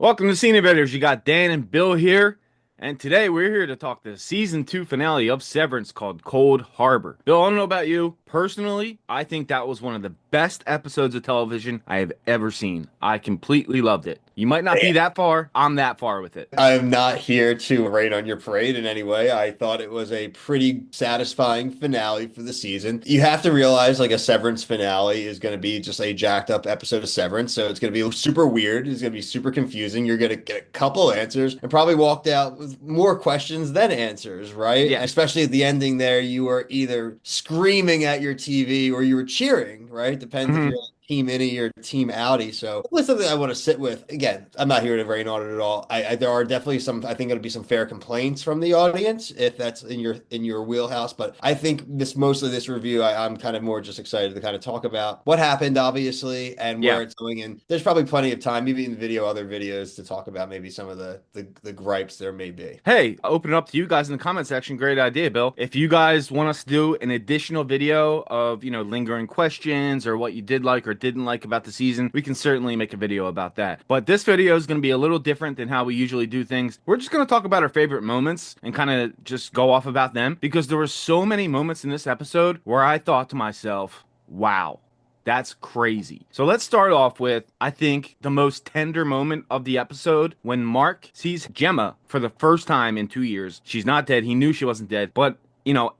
Welcome to Scene Invaders. You got Dan and Bill here, and today we're here to talk the season 2 finale of Severance called Cold Harbor. Bill, I don't know about you. Personally, I think that was one of the best episodes of television I have ever seen. I completely loved it. You might not be that far. I'm that far with it. I'm not here to rain on your parade in any way. I thought it was a pretty satisfying finale for the season. You have to realize like a Severance finale is going to be just a jacked up episode of Severance. So it's going to be super weird. It's going to be super confusing. You're going to get a couple answers and probably walked out with more questions than answers, right? Yeah. Especially at the ending there, you were either screaming at your TV or you were cheering, right? Depends if hmm you're Team Innie or Team Audi. So it's something I want to sit with. Again, I'm not here to rain on it at all. There are definitely some, I think it'll be some fair complaints from the audience if that's in your wheelhouse. But I think mostly this review, I'm kind of more just excited to kind of talk about what happened, obviously, and Yeah. where it's going. And there's probably plenty of time, maybe in the video, other videos to talk about maybe some of the gripes there may be. Hey, open it up to you guys in the comment section. Great idea, Bill. If you guys want us to do an additional video of, lingering questions or what you did like or didn't like about the season, we can certainly make a video about that. But this video is going to be a little different than how we usually do things. We're just going to talk about our favorite moments and kind of just go off about them because there were so many moments in this episode where I thought to myself, wow. That's crazy. So let's start off with, I think, the most tender moment of the episode when Mark sees Gemma for the first time in 2 years. She's not dead. He knew she wasn't dead. But,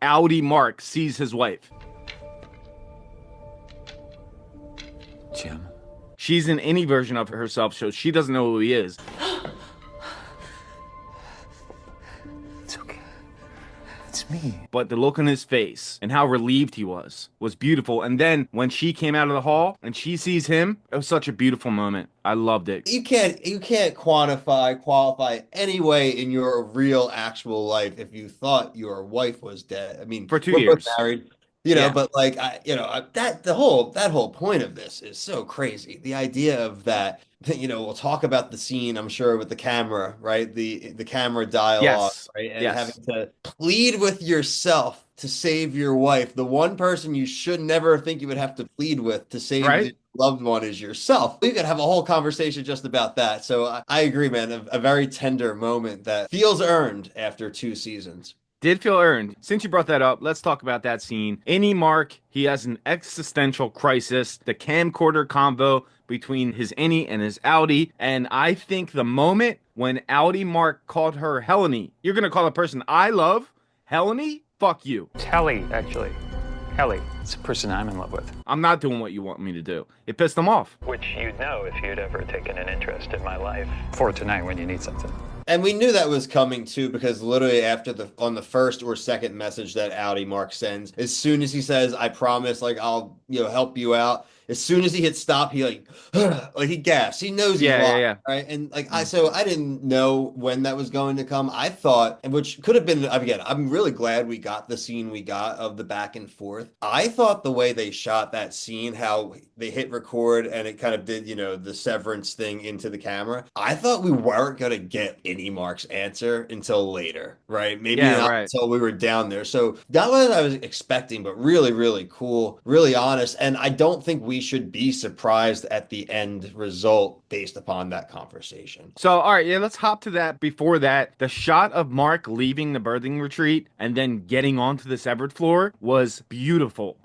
Audi Mark sees his wife. Gemma. She's in any version of herself, so she doesn't know who he is. It's okay. It's me. But the look on his face and how relieved he was beautiful. And then when she came out of the hall and she sees him, it was such a beautiful moment. I loved it. You can't qualify any way in your real actual life if you thought your wife was dead. I mean, For two we're both years. married, Yeah. but like that whole point of this is so crazy. The idea of that, we'll talk about the scene, I'm sure, with the camera, right? The camera dialogue, Yes. right? And Yes. having to plead with yourself to save your wife. The one person you should never think you would have to plead with to save Right? the loved one is yourself. We could have a whole conversation just about that. So I agree, man. A very tender moment that feels earned after 2 seasons. Did feel earned. Since you brought that up, let's talk about that scene. Any Mark, he has an existential crisis. The camcorder convo between his Innie and his Audi. And I think the moment when Audi Mark called her Helene, you're going to call a person I love Helene? Fuck you. It's Helly, actually. Helly. It's the person I'm in love with. I'm not doing what you want me to do. It pissed him off. Which you'd know if you'd ever taken an interest in my life. For tonight when you need something. And we knew that was coming too, because literally after on the first or second message that Audi Mark sends, as soon as he says, "I promise, like I'll help you out," as soon as he hits stop, he like he gasps. He knows he's Yeah, yeah, lost, yeah. right? And like I didn't know when that was going to come. I thought, and which could have been again, I'm really glad we got the scene we got of the back and forth. I thought the way they shot that scene, how they hit record and it kind of did, the severance thing into the camera. I thought we weren't gonna get any Mark's answer until later, right? Maybe Yeah, not right. until we were down there. So that was what I was expecting, but really, really cool, really honest. And I don't think we should be surprised at the end result based upon that conversation. So, all right, yeah, let's hop to that. Before that, the shot of Mark leaving the birthing retreat and then getting onto the severed floor was beautiful.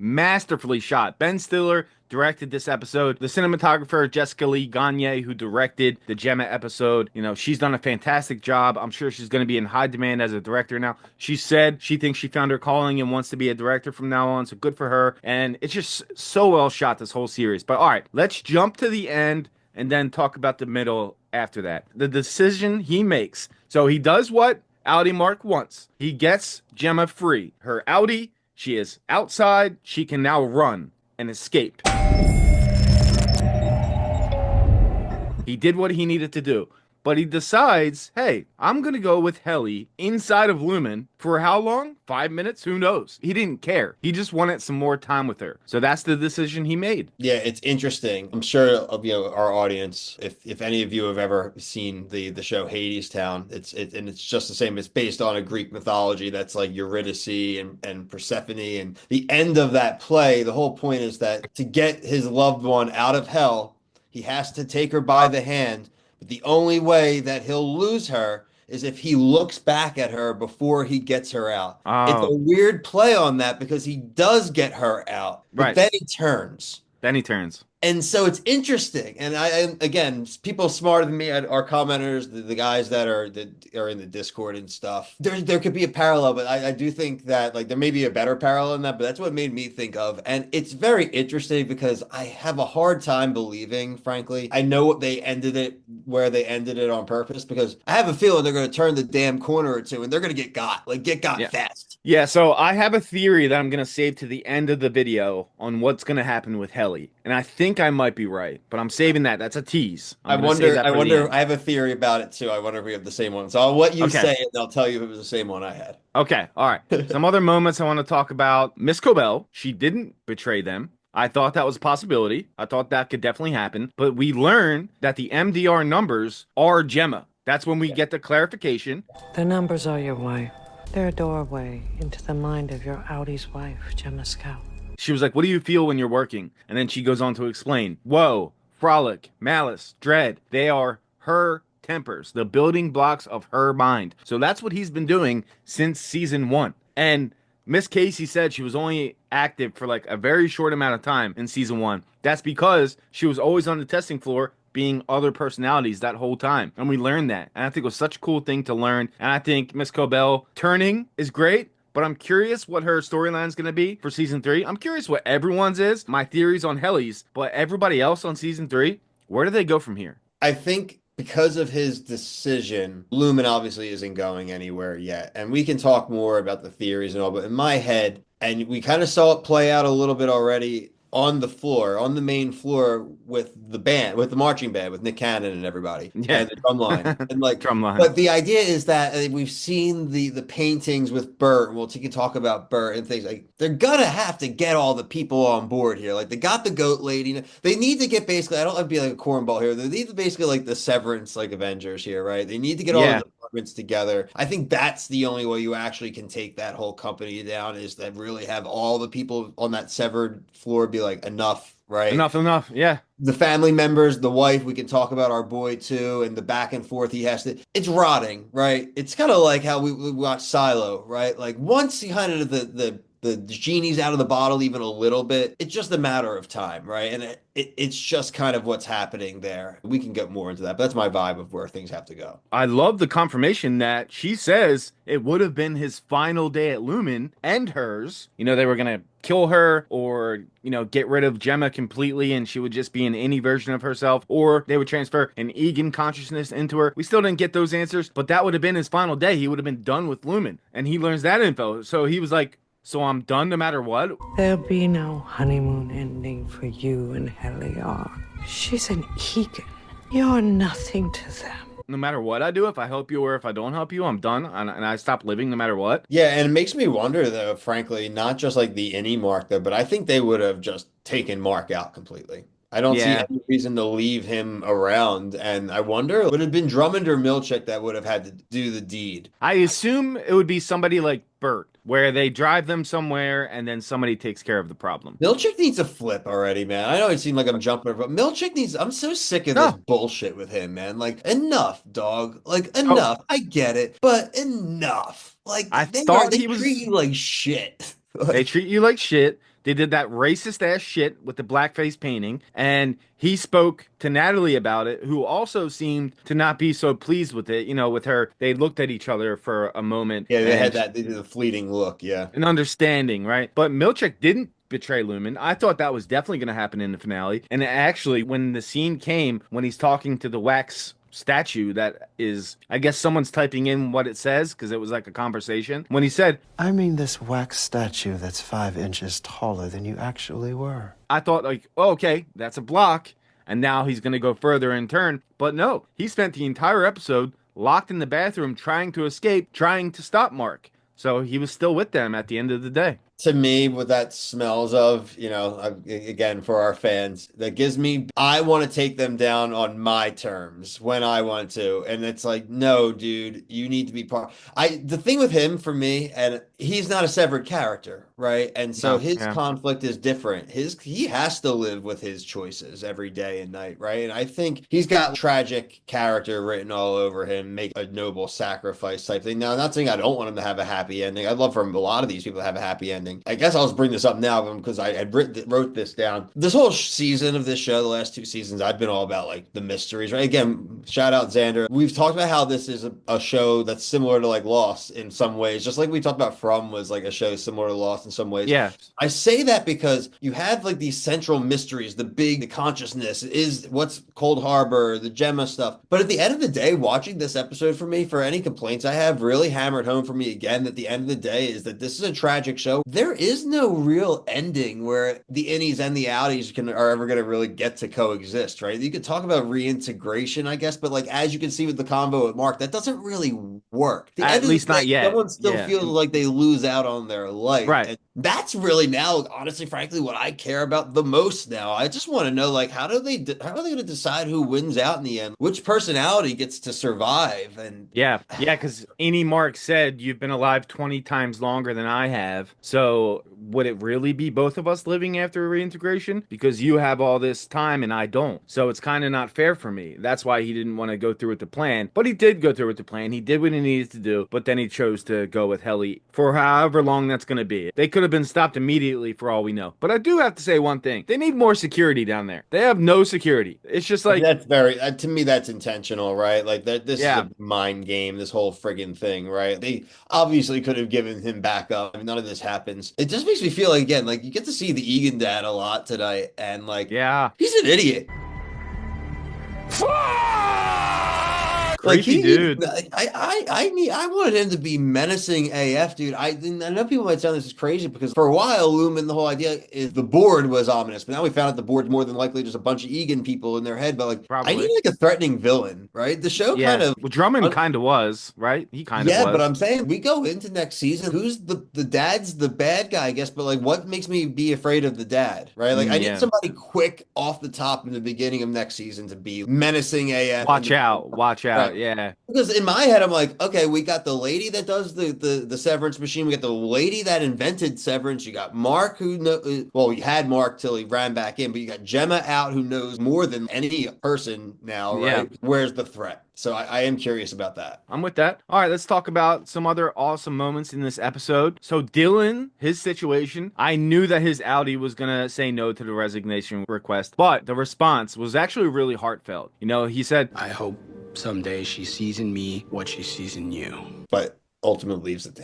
Masterfully shot. Ben Stiller directed this episode. The cinematographer, Jessica Lee Gagne, who directed the Gemma episode, she's done a fantastic job. I'm sure she's going to be in high demand as a director now. She said she thinks she found her calling and wants to be a director from now on, so good for her. And it's just so well shot, this whole series. But all right, let's jump to the end and then talk about the middle after that. The decision he makes. So he does what Audi Mark wants. He gets Gemma free. Her Audi, she is outside. She can now run and escape. He did what he needed to do. But he decides, hey, I'm going to go with Helly inside of Lumen for how long? 5 minutes? Who knows? He didn't care. He just wanted some more time with her. So that's the decision he made. Yeah, it's interesting. I'm sure our audience, if any of you have ever seen the show Hades Town, and it's just the same. It's based on a Greek mythology that's like Eurydice and Persephone. And the end of that play, the whole point is that to get his loved one out of hell, he has to take her by the hand. But the only way that he'll lose her is if he looks back at her before he gets her out. It's a Oh, weird play on that because he does get her out, but right. then he turns. Then he turns. And so it's interesting. And again, people smarter than me, our commenters, the guys that are in the Discord and stuff, there could be a parallel, but I do think that like there may be a better parallel in that, but that's what made me think of. And it's very interesting because I have a hard time believing, frankly. I know they ended it where they ended it on purpose because I have a feeling they're going to turn the damn corner or two and they're going to get got Yeah. fast. Yeah, so I have a theory that I'm going to save to the end of the video on what's going to happen with Helly. And I think I might be right, but I'm saving that. That's a tease. I wonder, I have a theory about it too. I wonder if we have the same one. So I'll let you Okay. say it and I'll tell you if it was the same one I had. Okay, all right. Some other moments I want to talk about. Miss Cobel, she didn't betray them. I thought that was a possibility. I thought that could definitely happen. But we learned that the MDR numbers are Gemma. That's when we get the clarification. The numbers are your wife. They're a doorway into the mind of your Audi's wife, Gemma Scout. She was like, what do you feel when you're working? And then she goes on to explain, woe, frolic, malice, dread. They are her tempers, the building blocks of her mind. So that's what he's been doing since season 1. And Miss Casey said she was only active for like a very short amount of time in season 1. That's because she was always on the testing floor being other personalities that whole time. And we learned that. And I think it was such a cool thing to learn. And I think Miss Cobel turning is great. But I'm curious what her storyline is going to be for season 3. I'm curious what everyone's is. My theories on Helly's, but everybody else on season 3, where do they go from here? I think because of his decision, Lumen obviously isn't going anywhere yet. And we can talk more about the theories and all, but in my head, and we kind of saw it play out a little bit already on the floor, on the main floor with the band, with the marching band, with Nick Cannon and everybody, Yeah. and the drum line, and like Drum line. But the idea is that we've seen the paintings with Bert. Well, you can talk about Bert and things like they're gonna have to get all the people on board here. Like they got the goat lady. They need to get basically. I don't want to be like a cornball here. They need to basically like the Severance like Avengers here, right? They need to get all Yeah. the departments together. I think that's the only way you actually can take that whole company down is that really have all the people on that severed floor be like enough, right? Enough. Yeah. The family members, the wife, we can talk about our boy too, and the back and forth he has to. It's rotting, right? It's kind of like how we watch Silo, right? Like once he kind of the genie's out of the bottle even a little bit, it's just a matter of time, right? And it's just kind of what's happening there. We can get more into that, but that's my vibe of where things have to go. I love the confirmation that she says it would have been his final day at Lumen and hers. You know, they were going to kill her or, you know, get rid of Gemma completely and she would just be in any version of herself, or they would transfer an Egan consciousness into her. We still didn't get those answers, but that would have been his final day. He would have been done with Lumen and he learns that info. So he was like, so I'm done no matter what? There'll be no honeymoon ending for you and Heliar. She's an Egan. You're nothing to them. No matter what I do, if I help you or if I don't help you, I'm done and I stop living no matter what. Yeah, and it makes me wonder though, frankly, not just like the any Mark though, but I think they would have just taken Mark out completely. I don't see any reason to leave him around. And I wonder, would it have been Drummond or Milch that would have had to do the deed? I assume it would be somebody like Bert, where they drive them somewhere and then somebody takes care of the problem. Milchick needs a flip already, man. I know it seemed like I'm jumping, but Milchick needs, I'm so sick of this bullshit with him, man. Like, enough, dog. Like, enough. I get it, but enough. Like, they treat you like shit. They treat you like shit. They did that racist ass shit with the blackface painting, and he spoke to Natalie about it, who also seemed to not be so pleased with it. You know, with her, they looked at each other for a moment. Yeah, they had that, they did a fleeting look, yeah. An understanding, right? But Milchick didn't betray Lumen. I thought that was definitely going to happen in the finale. And actually, when the scene came, when he's talking to the wax statue that is, I guess someone's typing in what it says because it was like a conversation. When he said, I mean this wax statue that's 5 inches taller than you actually were. I thought like, oh, okay, that's a block. and now he's going to go further in turn. But no, he spent the entire episode locked in the bathroom trying to escape, trying to stop Mark. So he was still with them at the end of the day. To me, what that smells of, again, for our fans, that gives me, I want to take them down on my terms when I want to. And it's like, no, dude, you need to be part. The thing with him for me, and he's not a severed character, right? And so his conflict is different. He has to live with his choices every day and night, right? And I think he's got tragic character written all over him, make a noble sacrifice type thing. Now, I'm not saying I don't want him to have a happy ending. I'd love for a lot of these people to have a happy ending. I guess I'll just bring this up now because I had wrote this down. This whole season of this show, the last 2 seasons, I've been all about like the mysteries, right? Again, shout out Xander. We've talked about how this is a show that's similar to like Lost in some ways, just like we talked about From was like a show similar to Lost in some ways. Yeah. I say that because you have like these central mysteries, the consciousness is what's Cold Harbor, the Gemma stuff. But at the end of the day, watching this episode for me, for any complaints I have, really hammered home for me again that the end of the day is that this is a tragic show. There is no real ending where the innies and the outies are ever going to really get to coexist, right? You could talk about reintegration, I guess, but like as you can see with the convo with Mark, that doesn't really work. At least not yet. Someone still feels like they lose out on their life. Right. And that's really now, honestly, frankly, what I care about the most now. I just want to know, like, how are they going to decide who wins out in the end? Which personality gets to survive? And yeah, because Annie Mark said you've been alive 20 times longer than I have. So would it really be both of us living after reintegration? Because you have all this time and I don't. So it's kind of not fair for me. That's why he didn't want to go through with the plan. But he did go through with the plan. He did what he needed to do. But then he chose to go with Helly for however long that's going to be. They could have been stopped immediately for all we know. But I do have to say one thing. They need more security down there. They have no security. It's just like... That's to me, that's intentional, right? Like this is a mind game, this whole friggin' thing, right? They obviously could have given him backup. I mean, none of this happens. It just makes me feel like, again, like you get to see the Egan dad a lot tonight. And like, he's an idiot. Crazy dude. I wanted him to be menacing AF, dude. I know people might sound this is crazy because for a while, Lumen, the whole idea is the board was ominous, but now we found out the board's more than likely just a bunch of Egan people in their head. But like, I need like a threatening villain, right? The show kind of. Well, Drummond kind of was, right? He kind of was. Yeah, but I'm saying we go into next season. Who's the dad's the bad guy, I guess, but like, what makes me be afraid of the dad, right? Like, I need somebody quick off the top in the beginning of next season to be menacing AF. Watch out. Right. Yeah. Because in my head, I'm like, okay, we got the lady that does the Severance machine. We got the lady that invented Severance. You got Mark you had Mark till he ran back in, but you got Gemma out who knows more than any person now, right? Yeah. Where's the threat? So I am curious about that. I'm with that. All right, let's talk about some other awesome moments in this episode. So Dylan, his situation, I knew that his Audi was going to say no to the resignation request, but the response was actually really heartfelt. You know, he said, I hope someday she sees in me what she sees in you. But ultimately leaves it to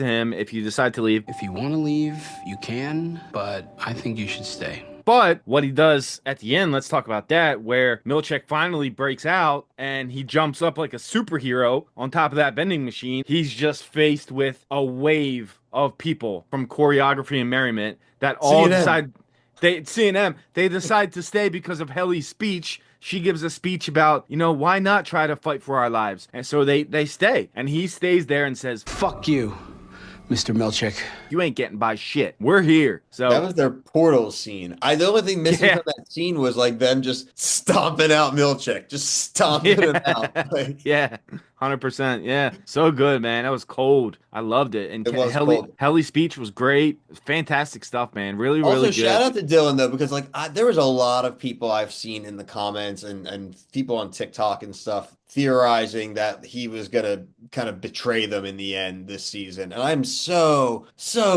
him. If you decide to leave. If you want to leave, you can, but I think you should stay. But what he does at the end, let's talk about that, where Milch finally breaks out and he jumps up like a superhero on top of that vending machine. He's just faced with a wave of people from choreography and merriment that all decide they decide to stay because of Helly's speech. She gives a speech about, why not try to fight for our lives? And so they stay. And he stays there and says, fuck you, Mr. Milch. You ain't getting by shit. We're here. So that was their portal scene. The only thing missing from that scene was like them just stomping out Milchek, just stomping him out. Like, 100%. Yeah. So good, man. That was cold. I loved it. And Helly's speech was great. Fantastic stuff, man. Really, really good. Shout out to Dylan, though, because like there was a lot of people I've seen in the comments and people on TikTok and stuff theorizing that he was going to kind of betray them in the end this season. And I'm so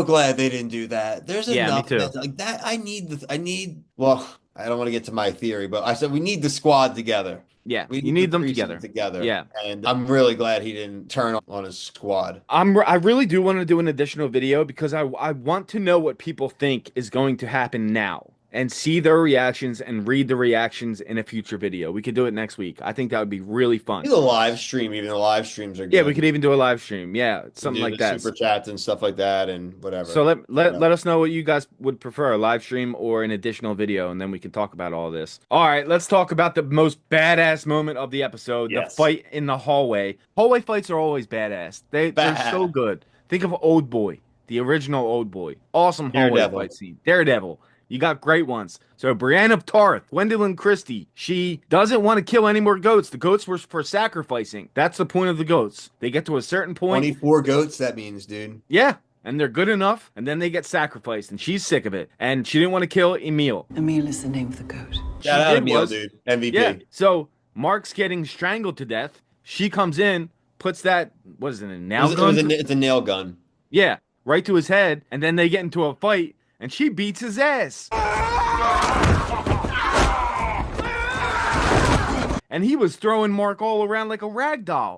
glad they didn't do that. There's enough like that. I don't want to get to my theory, but I said we need the squad together. Yeah, you need them together. Yeah, and I'm really glad he didn't turn on his squad. I really do want to do an additional video because I want to know what people think is going to happen now. and see their reactions and read the reactions in a future video. We could do it next week. I think that would be really fun. Do the live stream, even the live streams are good. Yeah, we could even do a live stream. Yeah, something do like the that. super chats and stuff like that and whatever. So let us know what you guys would prefer, a live stream or an additional video, and then we can talk about all this. All right, let's talk about the most badass moment of the episode, the fight in the hallway. Hallway fights are always badass. They're so good. Think of Old Boy, the original Old Boy. Awesome hallway fight scene. Daredevil. You got great ones. So Brienne of Tarth, Gwendolyn Christie, she doesn't want to kill any more goats. The goats were for sacrificing. That's the point of the goats. They get to a certain point. 24 goats, that means, dude. Yeah. And they're good enough, and then they get sacrificed, and she's sick of it. And she didn't want to kill Emil. Emil is the name of the goat. Shout out Emil, dude. MVP. Yeah. So Mark's getting strangled to death. She comes in, puts that, what is it, a nail gun? It's a nail gun. Yeah, right to his head, and then they get into a fight, and she beats his ass. And he was throwing Mark all around like a rag doll.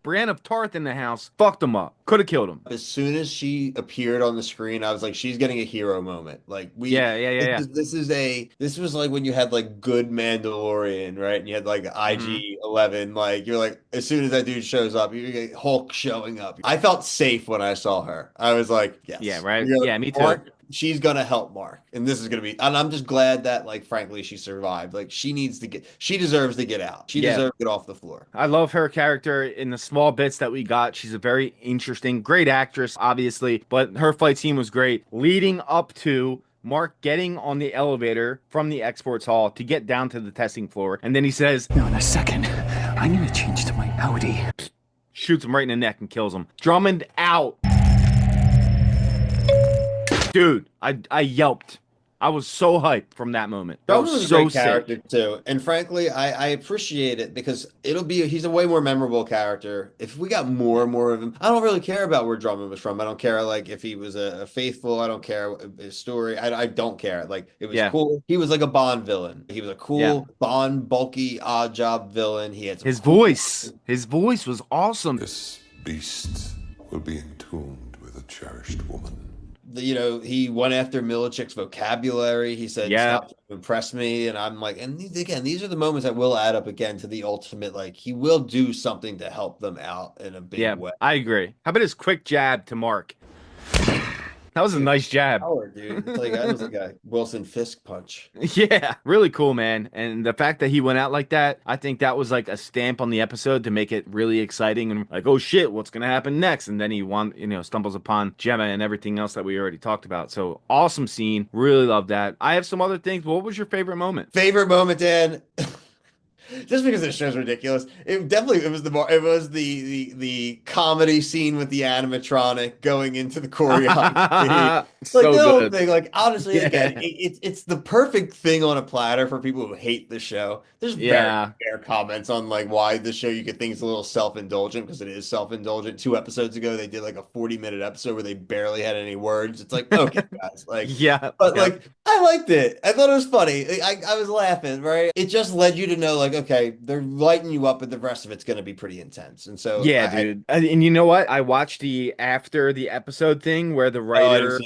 Brienne of Tarth in the house fucked him up. Could have killed him. As soon as she appeared on the screen, I was like, she's getting a hero moment. Like this was like when you had like good Mandalorian, right? And you had like IG-11. Like you're like, as soon as that dude shows up, you get Hulk showing up. I felt safe when I saw her. I was like, yes. Yeah, right. Yeah, me too. Mark, she's gonna help Mark, and this is gonna be. And I'm just glad that, like, frankly, she survived. Like, she deserves to get out. She deserves to get off the floor. I love her character in the small bits that we got. She's a very interesting, great actress, obviously, but her fight scene was great. Leading up to Mark getting on the elevator from the exports hall to get down to the testing floor, and then he says, No, in a second, I'm gonna change to my Audi. Shoots him right in the neck and kills him. Drummond out. Dude, I yelped. I was so hyped from that moment. Drummond was a great character too, and frankly, I appreciate it because he's a way more memorable character. If we got more and more of him, I don't really care about where Drummond was from. I don't care like if he was a faithful. I don't care his story. I don't care. Like it was cool. He was like a Bond villain. He was a cool Bond, bulky, odd job villain. He had his voice. His voice was awesome. This beast will be entombed with a cherished woman. He went after Milch's vocabulary. He said, stop to impress me. And I'm like, and these are the moments that will add up again to the ultimate, like, he will do something to help them out in a big way. I agree. How about his quick jab to Mark? That was a nice jab. Power, dude. It's like, that was like a Wilson Fisk punch. Yeah, really cool, man. And the fact that he went out like that, I think that was like a stamp on the episode to make it really exciting and like, oh shit, what's gonna happen next? And then he stumbles upon Gemma and everything else that we already talked about. So awesome scene. Really love that. I have some other things. What was your favorite moment? Favorite moment, Dan? Just because this show's ridiculous, it was the comedy scene with the animatronic going into the choreography. So like the whole good. thing, like honestly, again, it's the perfect thing on a platter for people who hate the show. There's very fair comments on like why the show you could think is a little self-indulgent because it is self-indulgent. 2 episodes ago, they did like a 40-minute episode where they barely had any words. It's like, okay, guys, like like I liked it. I thought it was funny. I was laughing. Right? It just led you to know like, okay, they're lighting you up, but the rest of it's going to be pretty intense. And so, dude. And you know what? I watched the after the episode thing where the writer,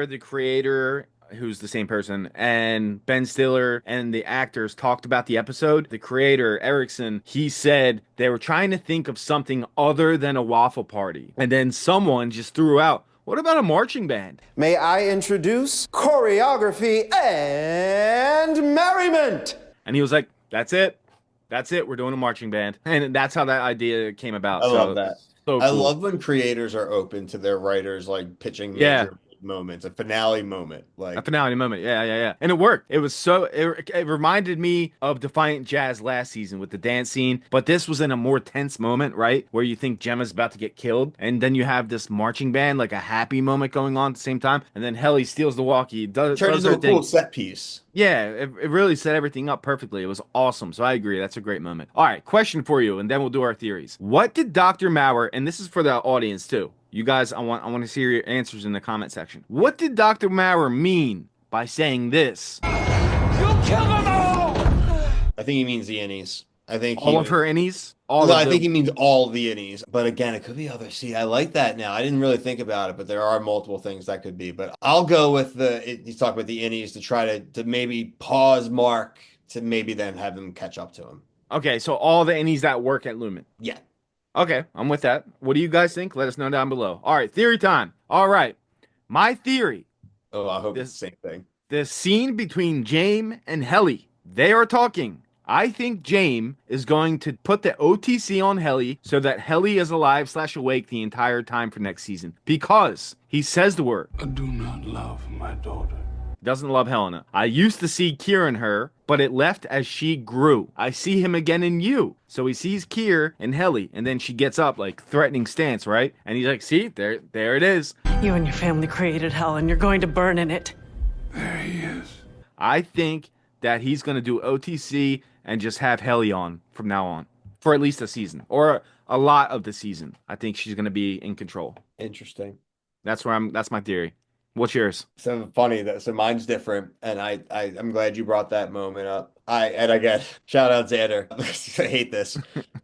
the creator, who's the same person, and Ben Stiller and the actors talked about the episode. The creator, Erickson, he said they were trying to think of something other than a waffle party. And then someone just threw out, what about a marching band? May I introduce choreography and merriment? And he was like, that's it. That's it. We're doing a marching band. And that's how that idea came about. I love that. So I cool. love when creators are open to their writers like pitching major moments, a finale moment. Yeah. And it worked. It was it reminded me of Defiant Jazz last season with the dance scene, but this was in a more tense moment, right? Where you think Gemma's about to get killed, and then you have this marching band, like a happy moment going on at the same time, and then Helly steals the walkie, turns into a cool set piece. Yeah, it really set everything up perfectly. It was awesome. So I agree. That's a great moment. All right, question for you, and then we'll do our theories. What did Dr. Maurer, and this is for the audience too, you guys, I want to see your answers in the comment section. What did Dr. Maurer mean by saying this? You kill them all! I think he means the innies. I think All of her innies? All No, of I the, think he means all the innies. But again, it could be other. See, I like that now. I didn't really think about it, but there are multiple things that could be. But I'll go with he's talking about the innies to try to maybe pause Mark to maybe then have him catch up to him. Okay, so all the innies that work at Lumen. Yeah. Okay, I'm with that. What do you guys think? Let us know down below. All right, theory time. All right. My theory. Oh, I hope it's the same thing. The scene between James and Helly. They are talking. I think James is going to put the OTC on Helly so that Helly is alive / awake the entire time for next season. Because he says the word. I do not love my daughter. Doesn't love Helena. I used to see Kier in her, but it left as she grew. I see him again in you. So he sees Kier and Helly, and then she gets up like threatening stance, right? And he's like, see, there it is. You and your family created hell, and you're going to burn in it. There he is. I think that he's going to do OTC and just have Helly on from now on for at least a season or a lot of the season. I think she's going to be in control. Interesting. That's my theory. What's yours? So funny that so mine's different, and I'm glad you brought that moment up. Again, shout out Xander. I hate this,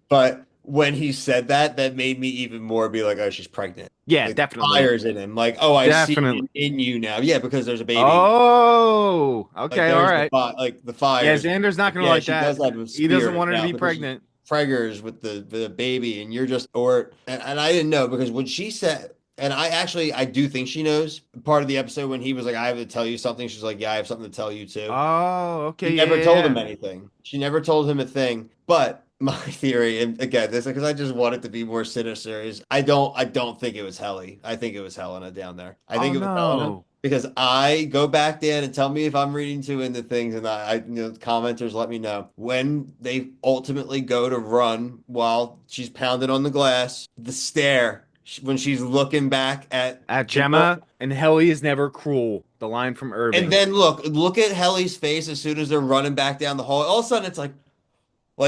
but when he said that made me even more be like, oh, she's pregnant. Yeah, like, definitely. Fires in him, like, oh, I Definitely. see it in you now. Yeah, because there's a baby. Oh, Like, okay, there's all right. the fires. Yeah, Xander's not gonna Yeah, like she that. does have a He doesn't spirit want her to now be because she's pregnant. Preggers with the baby, and you're just and I didn't know because when she said. And I do think she knows part of the episode when he was like, I have to tell you something. She's like, yeah, I have something to tell you too. Oh, okay. She never told him anything. She never told him a thing. But my theory, and again, this is because I just want it to be more sinister, is I don't think it was Helly. I think it was Helena down there. I think it was Helena. Because I go back, Dan, and tell me if I'm reading too into things, and commenters let me know. When they ultimately go to run while she's pounded on the glass, the stare when she's looking back at Gemma, and Helly is never cruel. The line from Irving. And then look at Helly's face as soon as they're running back down the hall. All of a sudden, it's like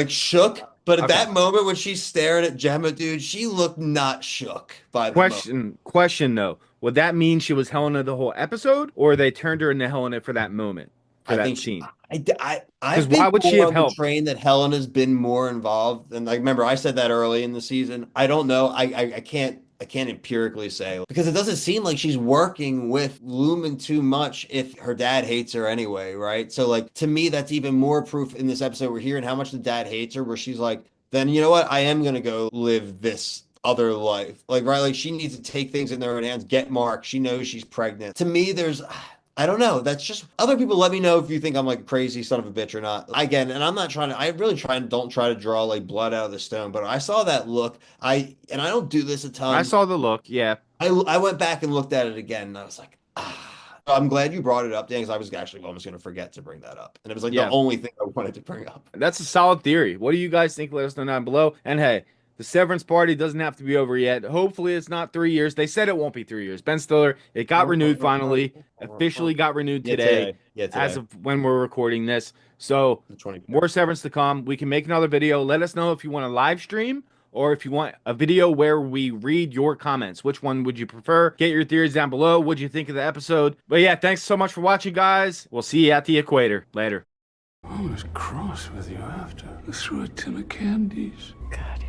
shook. But at that moment when she's staring at Gemma, dude, she looked not shook by the moment. Question though, would that mean she was Helena the whole episode, or they turned her into Helena for that moment, for that scene? I've why would she have helped? Train that Helena's been more involved, and like remember I said that early in the season. I don't know. I can't empirically say because it doesn't seem like she's working with Lumen too much if her dad hates her anyway, right? So like to me, that's even more proof in this episode we're hearing how much the dad hates her, where she's like, then you know what? I am gonna go live this other life. Like, right, like she needs to take things in their own hands, get Mark. She knows she's pregnant. To me, I don't know. That's just other people. Let me know if you think I'm like a crazy son of a bitch or not. Again, and I'm not trying to. I really don't try to draw like blood out of the stone. But I saw that look. I don't do this a ton. I saw the look. Yeah. I went back and looked at it again, and I was like, I'm glad you brought it up, Dan, because I was actually almost going to forget to bring that up, and it was like the only thing I wanted to bring up. That's a solid theory. What do you guys think? Let us know down below. And hey, the Severance party doesn't have to be over yet. Hopefully it's not 3 years. They said it won't be 3 years. Ben Stiller, it got renewed finally. Officially got renewed today. Yeah, today. As of when we're recording this. So more Severance to come. We can make another video. Let us know if you want a live stream or if you want a video where we read your comments. Which one would you prefer? Get your theories down below. What'd you think of the episode? But yeah, thanks so much for watching, guys. We'll see you at the equator. Later. I was cross with you after. I threw a tin of candies. God,